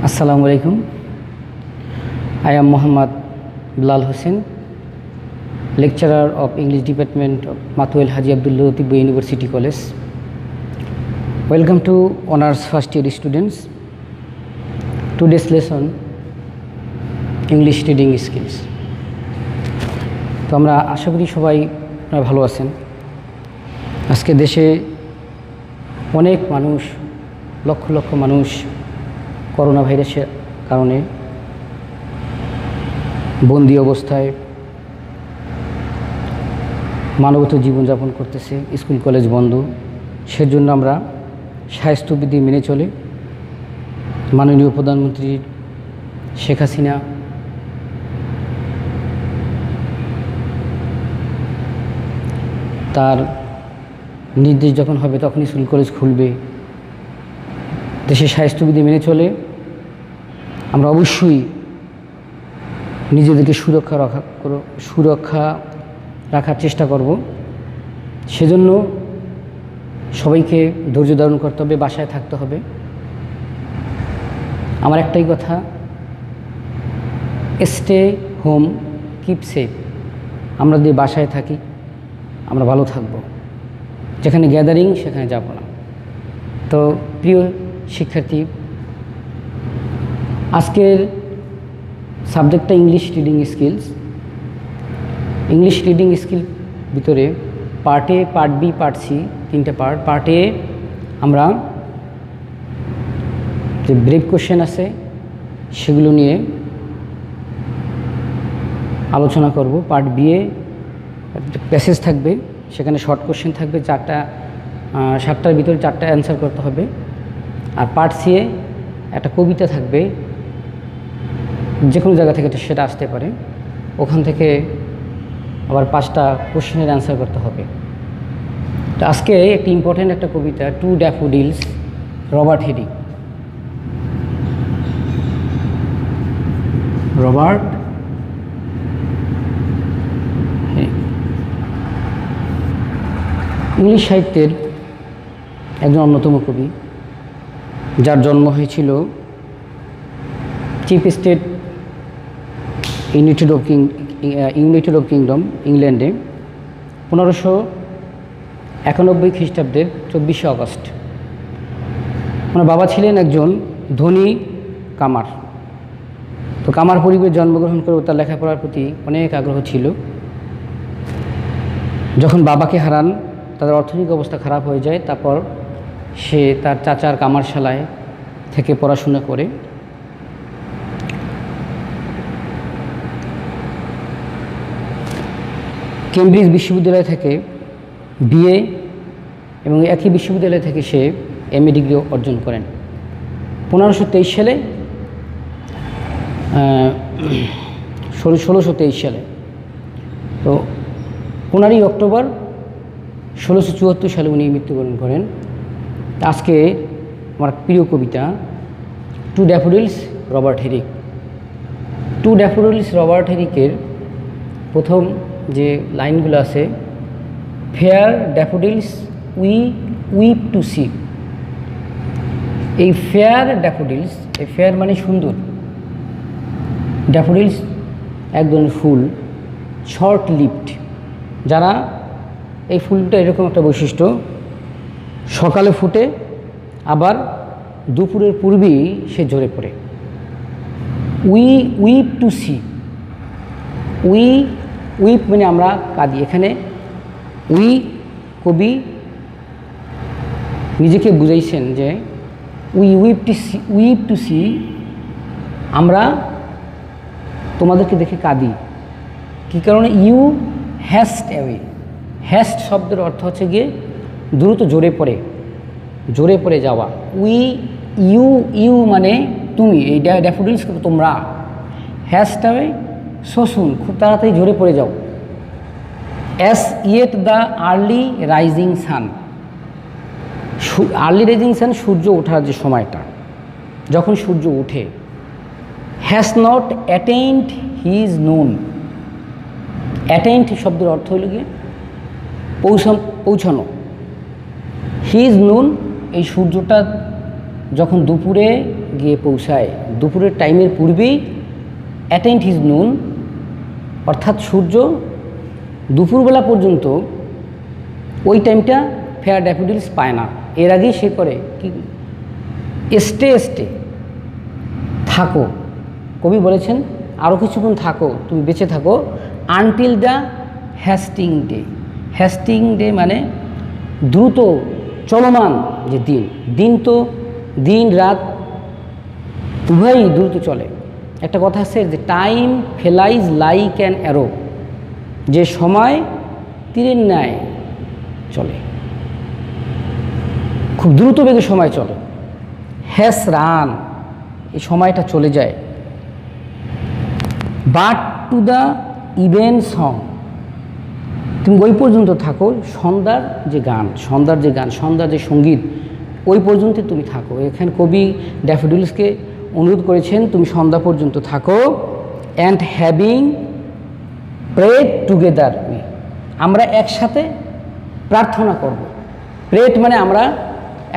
Assalamu alaikum. I am Muhammad Bilal Hussain, lecturer of English Department of Mathuel Haji Abdullah Tibbo University College. Welcome to honors first year students. Today's lesson English reading skills. তো আমরা আশা করি সবাই ভালো আছেন। আজকে দেশে অনেক মানুষ, লক্ষ লক্ষ মানুষ করোনা ভাইরাসের কারণে বন্দি অবস্থায় মানবত জীবনযাপন করতেছে, স্কুল কলেজ বন্ধ। সেজন্য আমরা স্বাস্থ্যবিধি মেনে চলে মাননীয় প্রধানমন্ত্রী শেখ হাসিনা তার নির্দেশ যখন হবে তখনই স্কুল কলেজ খুলবে। দেশের স্বাস্থ্যবিধি মেনে চলে আমরা অবশ্যই নিজেদেরকে সুরক্ষা রাখার চেষ্টা করব। সেজন্য সবাইকে ধৈর্য ধারণ করতে হবে, বাসায় থাকতে হবে। আমার একটাই কথা, স্টে হোম, কিপ সেফ। আমরা যদি বাসায় থাকি আমরা ভালো থাকব, যেখানে গ্যাদারিং সেখানে যাব না। তো প্রিয় শিক্ষার্থী, আজকের সাবজেক্টটা English reading skills. English reading skill ভিতরে part A, part B, part C, তিনটে পার্ট। পার্ট এ আমরা যে ব্রিফ কোশ্চেন আছে সেগুলো নিয়ে আলোচনা করব। পার্ট বি এ প্যাসেজ থাকবে, সেখানে শর্ট কোশ্চেন থাকবে, 7টার ভিতরে 4টা অ্যান্সার করতে হবে। আর পার্ট সি এ একটা কবিতা থাকবে, যে কোনো জায়গা থেকে সেটা আসতে পারে, ওখান থেকে আবার 5টা কোশ্চেনের অ্যান্সার করতে হবে। তো আজকে একটি ইম্পর্টেন্ট একটা কবিতা, টু ড্যাফোডিলস, রবার্ট হেরি। রবার্ট হেরি ইংলিশ সাহিত্যের একজন অন্যতম কবি, যার জন্ম হয়েছিল chief state United of kingdom, ইংল্যান্ডে 1591 খ্রিস্টাব্দের 24শে আগস্ট। ওনার বাবা ছিলেন একজন ধনী কামার। তো কামার পরিবারে জন্মগ্রহণ করে তার লেখাপড়ার প্রতি অনেক আগ্রহ ছিল। যখন বাবাকে হারান, তাদের অর্থনৈতিক অবস্থা খারাপ হয়ে যায়। তারপর সে তার চাচার কামারশালায় থেকে পড়াশোনা করে কেমব্রিজ বিশ্ববিদ্যালয় থেকে বিএ এবং একই বিশ্ববিদ্যালয় থেকে সে এমএ ডিগ্রি অর্জন করেন 1523 সালে, 1623 সালে। তো 15ই অক্টোবর 1674 সালে উনি মৃত্যুবরণ করেন। আজকে আমার প্রিয় কবিতা to daffodils, Robert Herrick. To daffodils Robert হেরিকের প্রথম যে লাইনগুলো আছে, fair daffodils weep to see. এই ফেয়ার ড্যাফোডিলস, এই ফেয়ার মানে সুন্দর, ড্যাফোডিলস এক ধরনের ফুল, শর্ট লিভড। যারা এই ফুলটা এরকম একটা বৈশিষ্ট্য, সকালে ফুটে আবার দুপুরের পূর্বেই সে ঝরে পড়ে। উইপ টু সি, উইপ মানে আমরা কাঁদি। এখানে কবি নিজেকে বুঝাইছেন যে উইপ টু সি, আমরা তোমাদেরকে দেখে কাঁদি। কী কারণে? You হ্যাস্ট away. হ্যাস্ট শব্দের অর্থ হচ্ছে গিয়ে দ্রুত জোরে পড়ে যাওয়া। ইউ মানে তুমি, এই ড্যাফোডিলস তোমরা। হ্যাস্ট অ্যাওয়ে শোষণ, খুব তাড়াতাড়ি ঝরে পড়ে যাও। As yet the early rising sun. Early rising sun, সূর্য ওঠার যে সময়টা, যখন সূর্য ওঠে। Has not attained his noon. Attained শব্দের অর্থ হলো গিয়ে পৌঁছানো। হিজ নুন, এই সূর্যটা যখন দুপুরে গিয়ে পৌঁছায় দুপুরের টাইমের পূর্বেই অ্যাটেন্ড হিজ নুন, অর্থাৎ সূর্য দুপুরবেলা পর্যন্ত ওই টাইমটা ফেয়ার ড্যাফোডিলস পায় না। এর আগেই সে করে কি, স্টে থাকো। কবি বলেছেন আরও কিছুক্ষণ থাকো, তুমি বেঁচে থাকো, আনটিল দ্য হ্যাস্টিং ডে। হ্যাস্টিং ডে মানে দ্রুত চলমান যে দিন। দিন তো দিন রাত উভয়ই দ্রুত চলে। একটা কথা আছে যে time flies like an arrow, যে সময় তীরের ন্যায় চলে, খুব দ্রুত বেগে সময় চলে। হ্যাস রান, এই সময়টা চলে যায়। But to the even song, তুমি ওই পর্যন্ত থাকো সন্ধ্যার যে গান, সন্ধ্যার যে সঙ্গীত, ওই পর্যন্ত তুমি থাকো। এখানে কবি ড্যাফোডিলসকে অনুরোধ করেছেন তুমি সন্ধ্যা পর্যন্ত থাকো। অ্যান্ড হ্যাভিং প্রেড টুগেদার, আমরা একসাথে প্রার্থনা করব। প্রেড মানে আমরা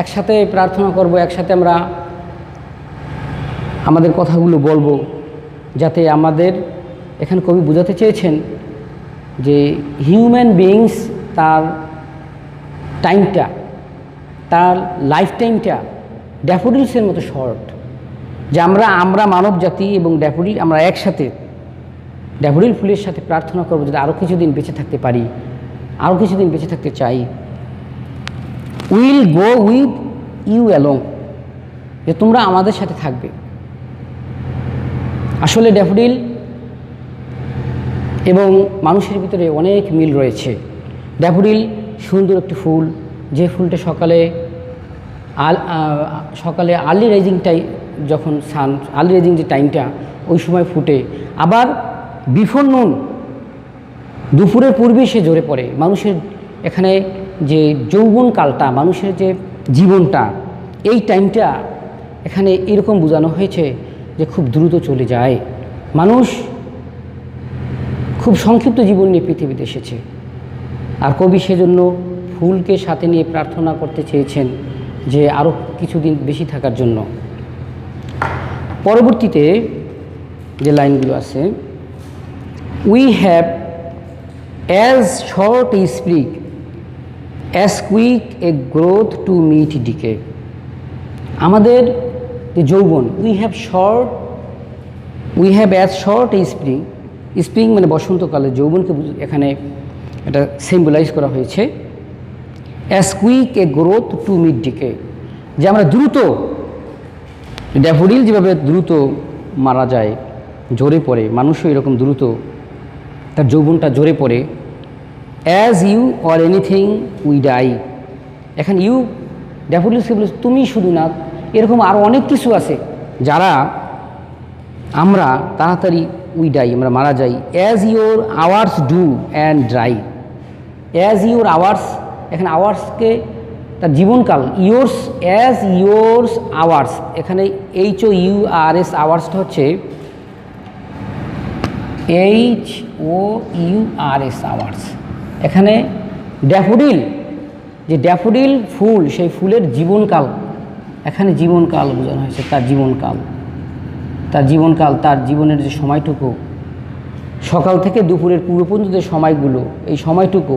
একসাথে প্রার্থনা করব, একসাথে আমরা আমাদের কথাগুলো বলবো, যাতে আমাদের, এখানে কবি বোঝাতে চেয়েছেন যে হিউম্যান বিইংস তার টাইমটা, তার লাইফ টাইমটা ড্যাফোডিলসের মতো শর্ট, যে আমরা মানব জাতি এবং ড্যাফোডিল আমরা একসাথে ড্যাফোডিল ফুলের সাথে প্রার্থনা করবো যাতে আরও কিছুদিন বেঁচে থাকতে পারি, আরও কিছুদিন বেঁচে থাকতে চাই। Will go with you along, যে তোমরা আমাদের সাথে থাকবে। আসলে ড্যাফোডিল এবং মানুষের ভিতরে অনেক মিল রয়েছে। ড্যাফোডিল সুন্দর একটি ফুল, যে ফুলটা সকালে আর্লি রাইজিং টাইম, যখন আর্লি রাইজিং যে টাইমটা ওই সময় ফুটে, আবার বিফোর নুন দুপুরের পূর্বেই সে ঝরে পড়ে। মানুষের এখানে যে যৌবনকালটা, মানুষের যে জীবনটা, এই টাইমটা এখানে এরকম বোঝানো হয়েছে যে খুব দ্রুত চলে যায়। মানুষ খুব সংক্ষিপ্ত জীবন নিয়ে পৃথিবীতে এসেছে, আর কবি সেজন্য ফুলকে সাথে নিয়ে প্রার্থনা করতে চেয়েছেন যে আরও কিছুদিন বেশি থাকার জন্য। পরবর্তীতে যে লাইনগুলো আছে, we have as short a spring as quick a growth to meet decay. আমাদের যে যৌবন, we have as short a spring, spring মানে বসন্তকালে, যৌবনকে এখানে এটা সিম্বলাইজ করা হয়েছে। As quick a growth to meet decay, যে আমরা দ্রুত, ড্যাফোডিল যেভাবে দ্রুত মারা যায়, ঝরে পড়ে, মানুষও এরকম দ্রুত তার যৌবনটা ঝরে পড়ে। As you or anything we die, এখন ইউ ড্যাফোডিলসকে বলে তুমি শুধু না, এরকম আরও অনেক কিছু আছে যারা আমরা তাড়াতাড়ি উই ডাই, আমরা মারা যাই। As your hours do and dry, as your hours, এখানে আওয়ার্সকে তার জীবনকাল, ইয়োর্স, অ্যাজ ইয়োর্স আওয়ার্স, এখানে HOURS আওয়ার্সটা হচ্ছে HOURS আওয়ার্স। এখানে ড্যাফোডিল, যে ড্যাফোডিল ফুল, সেই ফুলের জীবনকাল, এখানে জীবনকাল বোঝানো হয়েছে, তার জীবনকাল, তার জীবনের যে সময়টুকু, সকাল থেকে দুপুরের পূর্ব পর্যন্ত যে সময়গুলো, এই সময়টুকু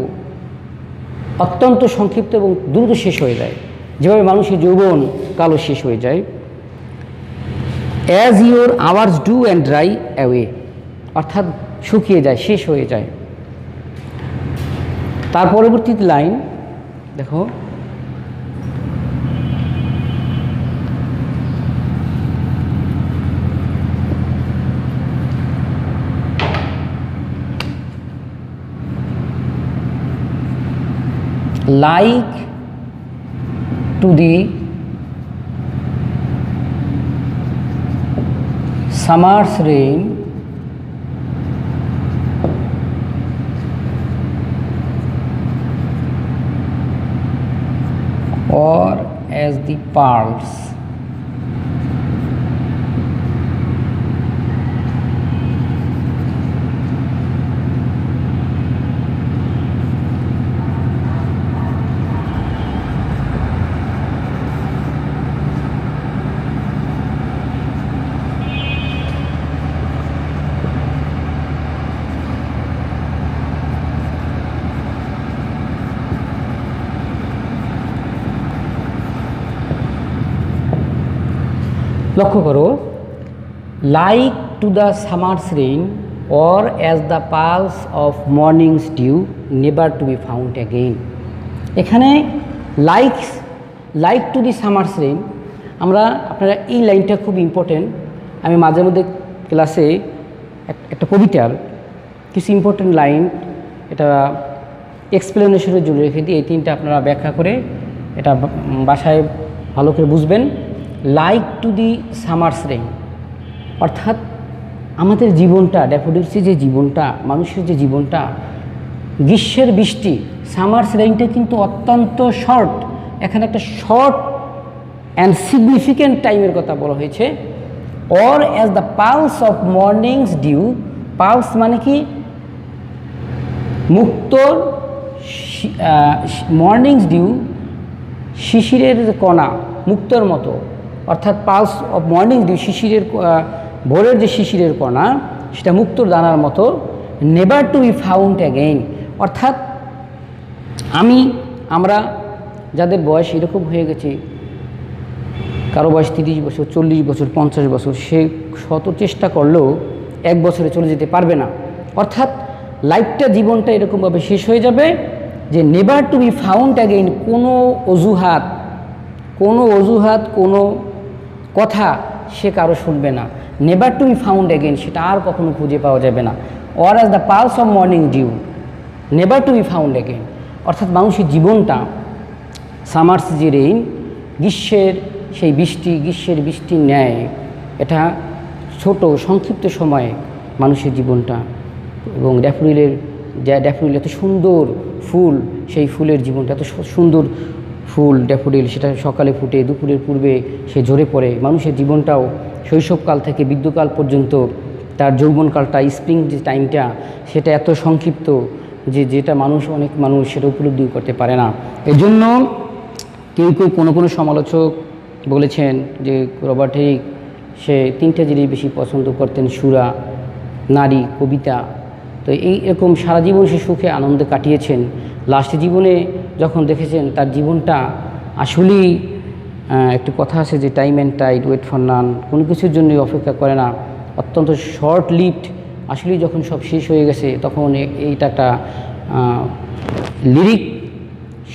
অত্যন্ত সংক্ষিপ্ত এবং দ্রুত শেষ হয়ে যায়, যেভাবে মানুষের যৌবন কালও শেষ হয়ে যায়। As your hours do and dry away, অর্থাৎ শুকিয়ে যায়, শেষ হয়ে যায়। তার পরবর্তী লাইন দেখো, like to the summer's rain or as the pearls লক্ষ্য করো, like to the summer's rain or as the pearls of morning's dew never to be found again. এখানে like to the summer's rain, আমরা আপনারা এই লাইনটা খুব important. আমি মাঝে মধ্যে ক্লাসে একটা কবিতার কিছু ইম্পর্টেন্ট লাইন এটা এক্সপ্লেনেশনের জন্য রেখে দিই। এই তিনটা আপনারা ব্যাখ্যা করে এটা বাসায় ভালো করে বুঝবেন। Like to the summer's rain অর্থাৎ আমাদের জীবনটা, ড্যাফোডিলসের যে জীবনটা, মানুষের যে জীবনটা, গ্রীষ্মের বৃষ্টি, সামার্স রেইনটা কিন্তু অত্যন্ত শর্ট। এখানে একটা শর্ট অ্যান্ড সিগনিফিক্যান্ট টাইমের কথা বলা হয়েছে। Or as the pearls of morning's dew, pearls মানে কি মুক্তোর, মর্নিংস ডিউ শিশিরের কণা, মুক্তোর মতো, অর্থাৎ পালস অফ মর্নিং ডিউ শিশিরের ভোরের যে শিশিরের কণা সেটা মুক্তোর দানার মতো, never to be found again. অর্থাৎ আমরা যাদের বয়স এরকম হয়ে গেছে, কারো বয়স 30 বছর, 40 বছর, 50 বছর, সে শত চেষ্টা করলেও 1 বছরে চলে যেতে পারবে না। অর্থাৎ লাইফটা, জীবনটা এরকমভাবে শেষ হয়ে যাবে যে never to be found again. কোনো অজুহাত, কোনো কথা সে কারো শুনবে না। Never to be found again, সেটা আর কখনো খুঁজে পাওয়া যাবে না। Or as the pearls of morning dew never to be found again. অর্থাৎ মানুষের জীবনটা সামার্স যে রেইন, গ্রীষ্মের সেই বৃষ্টি, গ্রীষ্মের বৃষ্টির ন্যায় এটা ছোট সংক্ষিপ্ত সময়ে মানুষের জীবনটা। এবং ড্যাফোডিল এত সুন্দর ফুল, সেই ফুলের জীবনটা এত সুন্দর ফুল ড্যাফোডিল, সেটা সকালে ফুটে দুপুরের পূর্বে সে ঝরে পড়ে। মানুষের জীবনটাও শৈশবকাল থেকে বৃদ্ধকাল পর্যন্ত তার যৌবনকালটা, স্প্রিং যে টাইমটা, সেটা এত সংক্ষিপ্ত যেটা অনেক মানুষ সেটা উপলব্ধি করতে পারে না। এজন্য কেউ কোনো সমালোচক বলেছেন যে রবার্ট হেরিক সে 3টে জিনিস বেশি পছন্দ করতেন, সুরা, নারী, কবিতা। তো এইরকম সারা জীবন সে সুখে আনন্দে কাটিয়েছেন। লাস্টে জীবনে যখন দেখেছেন তার জীবনটা আসলেই, একটু কথা আছে যে time and tide wait for none, কোনো কিছুর জন্যই অপেক্ষা করে না, অত্যন্ত শর্ট লিভড। আসলেই যখন সব শেষ হয়ে গেছে তখন এইটা একটা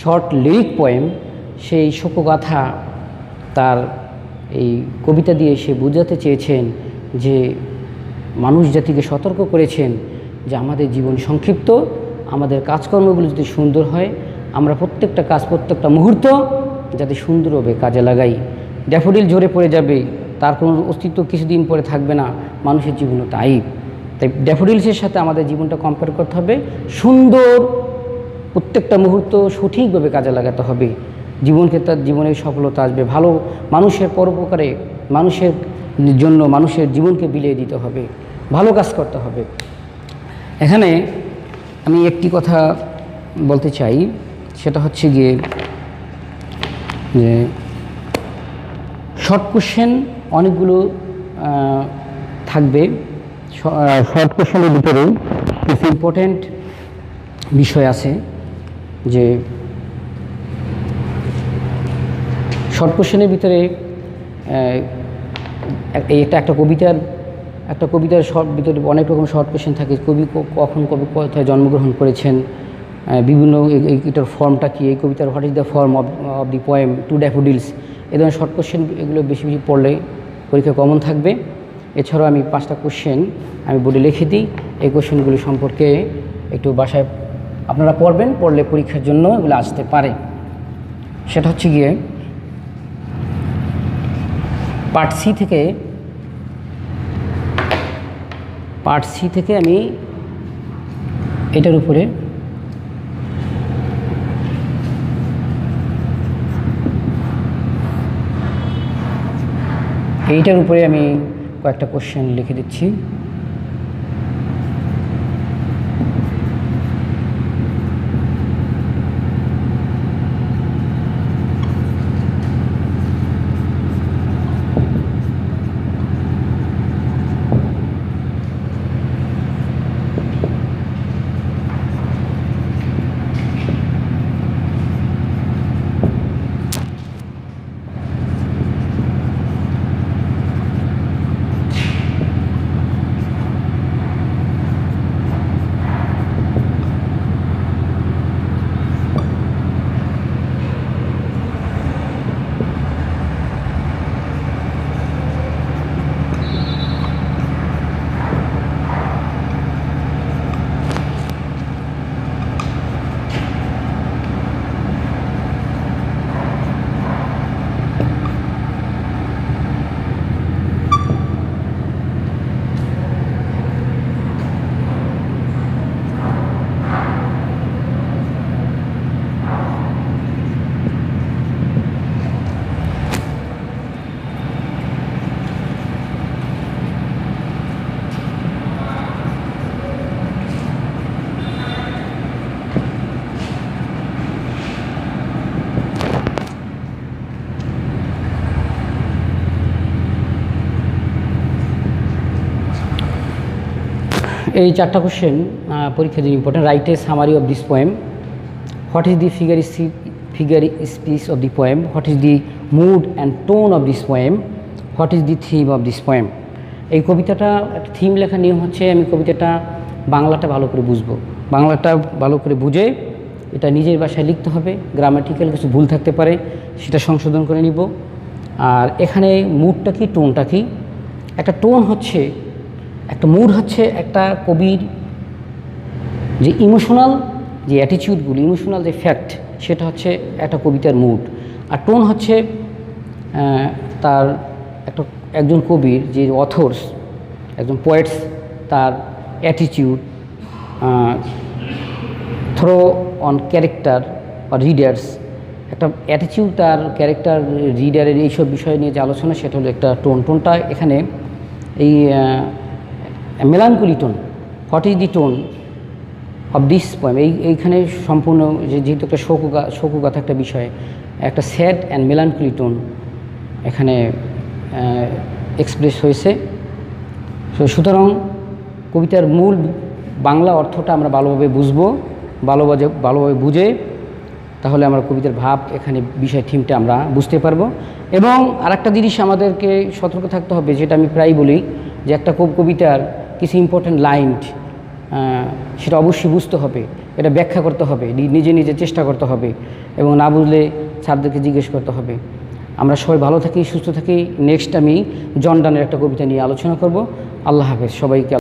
শর্ট লিরিক পোয়েম, সেই শোকগাথা তার এই কবিতা দিয়ে সে বোঝাতে চেয়েছেন যে মানুষ জাতিকে সতর্ক করেছেন যে আমাদের জীবন সংক্ষিপ্ত, আমাদের কাজকর্মগুলো যদি সুন্দর হয়, আমরা প্রত্যেকটা কাজ, প্রত্যেকটা মুহূর্ত যাতে সুন্দরভাবে কাজে লাগাই। ড্যাফোডিল ঝরে পড়ে যাবে, তার কোনো অস্তিত্ব কিছুদিন পরে থাকবে না, মানুষের জীবনও তাই। ড্যাফোডিলসের সাথে আমাদের জীবনটা কম্পেয়ার করতে হবে। সুন্দর প্রত্যেকটা মুহূর্ত সঠিকভাবে কাজে লাগাতে হবে, জীবনের সফলতা আসবে। ভালো মানুষের পরোপকারে, মানুষের জন্য মানুষের জীবনকে বিলিয়ে দিতে হবে, ভালো কাজ করতে হবে। এখানে আমি একটি কথা বলতে চাই, সেটা হচ্ছে গিয়ে যে শর্ট কোশ্চেন অনেকগুলো থাকবে। শর্ট কোশ্চেনের ভিতরে কিছু ইম্পর্টেন্ট বিষয় আছে। যে শর্ট কোশ্চেনের ভিতরে একটা কবিতার শর্ট ভিতরে অনেক রকম শর্ট কোশ্চেন থাকে। কবি কবে কোথায় জন্মগ্রহণ করেছেন, বিভিন্ন এটার ফর্মটা কী, এই কবিতার what is the form of the poem to daffodils, এই ধরনের শর্ট কোশ্চেন এগুলো বেশি পড়লে পরীক্ষা কমন থাকবে। এছাড়াও আমি 5টা কোশ্চেন আমি বোর্ডে লিখে দিই, এই কোশ্চেনগুলি সম্পর্কে একটু বাসায় আপনারা পড়বেন, পড়লে পরীক্ষার জন্য এগুলো আসতে পারে। সেটা হচ্ছে গিয়ে পার্ট সি থেকে আমি এটার উপরে আমি কয়েকটা কোশ্চেন লিখে দিচ্ছি। এই 4টা কোশ্চেন পরীক্ষার জন্য important. Write a summary of this poem. What is the figure speech of the poem? What is the mood and tone of this poem? What is the theme of this poem? এই কবিতাটা একটা theme লেখার নিয়ম হচ্ছে, আমি কবিতাটা বাংলাটা ভালো করে বুঝবো, বাংলাটা ভালো করে বুঝে এটা নিজের ভাষায় লিখতে হবে। গ্রামাটিক্যাল কিছু ভুল থাকতে পারে, সেটা সংশোধন করে নিব। আর এখানে মুডটা কি, টোনটা কি? একটা টোন হচ্ছে, একটা মুড হচ্ছে একটা কবির যে ইমোশনাল যে অ্যাটিটিউডগুলো, ইমোশনাল যে ফ্যাক্ট, সেটা হচ্ছে একটা কবিতার মুড। আর টোন হচ্ছে তার একজন কবির যে অথর্স, একজন পোয়েটস, তার অ্যাটিটিউড থ্রো অন ক্যারেক্টার বা রিডার্স, একটা অ্যাটিটিউড তার ক্যারেক্টার রিডারের এইসব বিষয় নিয়ে যে আলোচনা, সেটা হলো একটা টোন। টোনটা এখানে এই melancholy tone. What is the tone of this poem? এইখানে সম্পূর্ণ যেহেতু একটা শোকগাথা একটা বিষয়, একটা স্যাড অ্যান্ড মেলানকোলি টোন এখানে এক্সপ্রেস হয়েছে। সুতরাং কবিতার মূল বাংলা অর্থটা আমরা ভালোভাবে বুঝবো, ভালোভাবে বুঝে তাহলে আমরা কবিতার ভাব, এখানে বিষয় থিমটা আমরা বুঝতে পারবো। এবং আরেকটা জিনিস আমাদেরকে সতর্ক থাকতে হবে, যেটা আমি প্রায় বলি, যে একটা কবিতার কিছু ইম্পর্টেন্ট লাইন সেটা অবশ্যই বুঝতে হবে, এটা ব্যাখ্যা করতে হবে, নিজে নিজে চেষ্টা করতে হবে, এবং না বুঝলে স্যারদেরকে জিজ্ঞেস করতে হবে। আমরা সবাই ভালো থাকি, সুস্থ থাকি। নেক্সট আমি জন ডানের একটা কবিতা নিয়ে আলোচনা করব। আল্লাহ হাফেজ সবাইকে।